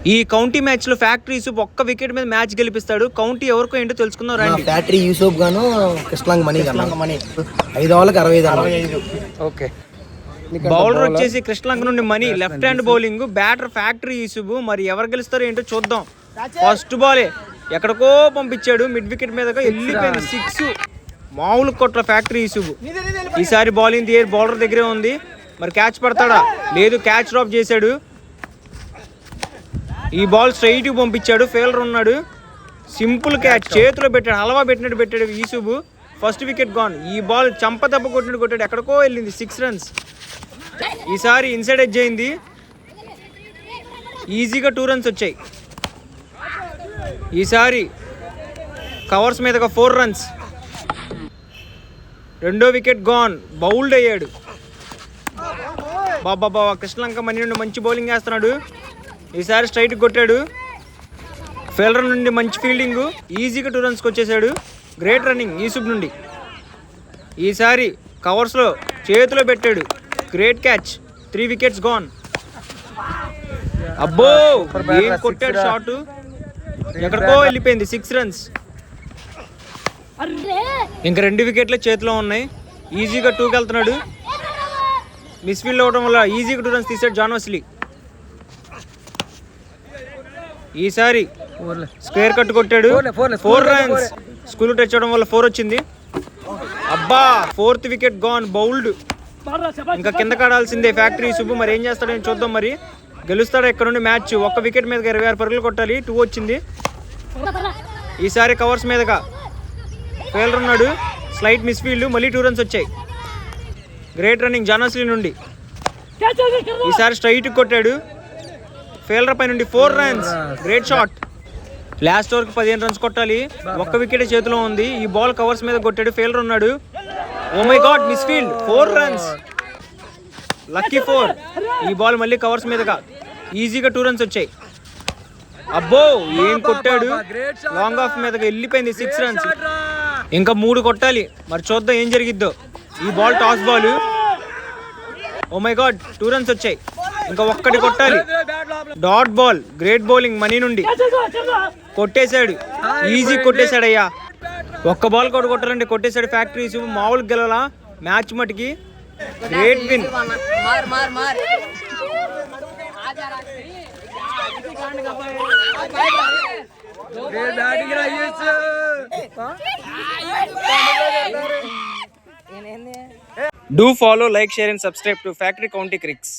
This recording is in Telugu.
ఈ కౌంటీ మ్యాచ్ లో ఫ్యాక్టరీ యూసుఫ్ ఒక్క వికెట్ మీద మ్యాచ్ గెలిపిస్తాడు. కౌంటీ ఎవరికో ఏంటో తెలుసుకుందాం రండి. ఫ్యాక్టరీ యూసుఫ్ గాను కృష్ణంగ్ మణి 5 ఓవర్లకు 65. ఓకే, బౌలర్ వచ్చేసి కృష్ణలంక నుండి Mani, left hand bowling. Batter factory Yusuf. మరి ఎవరు గెలుస్తారో ఏంటో చూద్దాం. ఫస్ట్ బాలే ఎక్కడికో పంపించాడు, మిడ్ వికెట్ మీదగా వెళ్ళిపోయింది 6. మామూలు కొట్ల ఫ్యాక్టరీ యూసుఫ్. ఈసారి బౌలింగ్ బౌలర్ దగ్గరే ఉంది. మరి క్యాచ్ పడతాడా? లేదు, క్యాచ్ డ్రాప్ చేశాడు. ఈ బాల్ స్ట్రైట్ పంపించాడు, ఫీల్డర్ ఉన్నాడు. సింపుల్ క్యాచ్, చేతిలో పెట్టాడు, హల్వా పెట్టినట్టు పెట్టాడు యూసుఫ్. First wicket gone. ఈ బాల్ చంప దెబ్బ కొట్టాడు, ఎక్కడికో వెళ్ళింది 6 రన్స్. ఈసారి ఇన్సైడ్ ఎడ్జ్ అయింది, ఈజీగా 2 రన్స్ వచ్చాయి. ఈసారి కవర్స్ మీదగా 4 రన్స్. రెండో వికెట్ గాన్, బౌల్డ్ అయ్యాడు. బాబా కృష్ణలంక మణి నుండి మంచి బౌలింగ్ వేస్తున్నాడు. ఈసారి స్ట్రైట్ కొట్టాడు, ఫీల్డర్ నుండి మంచి ఫీల్డింగ్, ఈజీగా 2 రన్స్కి వచ్చేసాడు. గ్రేట్ రన్నింగ్ యూసుఫ్ నుండి. ఈసారి కవర్స్లో చేతిలో పెట్టాడు, గ్రేట్ క్యాచ్. 3 wickets gone. అబ్బో ఏం కొట్టాడు షాట్, ఎక్కడికో వెళ్ళిపోయింది 6 రన్స్. ఇంకా 2 వికెట్లే చేతిలో ఉన్నాయి. ఈజీగా 2కి వెళ్తున్నాడు. మిస్ఫీల్డ్ అవ్వడం వల్ల ఈజీగా 2 రన్స్ తీసాడు జాన్ వెస్లీ. ఈసారి స్క్వేర్ కట్ కొట్టాడు, 4 రన్స్. స్కూల్ టచ్ అవడం వల్ల 4 వచ్చింది. అబ్బా 4th వికెట్ గాన్, బౌల్డ్. ఇంకా కింద కాడాల్సిందే ఫ్యాక్టరీ యూసుఫ్. మరి ఏం చేస్తాడని చూద్దాం. మరి గెలుస్తాడా ఇక్కడ నుండి మ్యాచ్? ఒక్క వికెట్ మీదగా 26 పరుగులు కొట్టాలి, 2 వచ్చింది. ఈసారి కవర్స్ మీదగా ఫీల్డర్ ఉన్నాడు, స్లైట్ మిస్ఫీల్డ్, మళ్ళీ 2 రన్స్ వచ్చాయి. గ్రేట్ రన్నింగ్ జాన్ వెస్లీ నుండి. ఈసారి స్ట్రైట్ కొట్టాడు, ఫీల్డర్ పై నుండి 4 రన్స్. Great shot. లాస్ట్ ఓవర్కి 15 రన్స్ కొట్టాలి, ఒక్క వికెట్ చేతిలో ఉంది. ఈ బాల్ కవర్స్ మీద కొట్టాడు, ఫీల్డర్ ఉన్నాడు. Oh my god, misfield, 4 runs. Lucky 4. ఈ బాల్ మళ్ళీ కవర్స్ మీదగా, ఈజీగా 2 రన్స్ వచ్చాయి. అబ్బో ఏం కొట్టాడు, లాంగ్ ఆఫ్ మీదగా వెళ్ళిపోయింది 6 రన్స్. ఇంకా 3 కొట్టాలి, మరి చూద్దాం ఏం జరిగిద్దో. ఈ ball toss ball. Oh my God, 2 runs వచ్చాయి. ఇంకా ఒక్కటి కొట్టాలి, dot ball. Great bowling Mani నుండి, కొట్టేశాడు, ఈజీ కొట్టేశాడు అయ్యా. ఒక్క బాల్ కూడా కొట్టాలంటే కొట్టేశాడు ఫ్యాక్టరీ యూసుఫ్. మామూలు గెలవాలా మ్యాచ్ మటుకి. Great win. Do follow, like, share and subscribe to Factory County Cricks.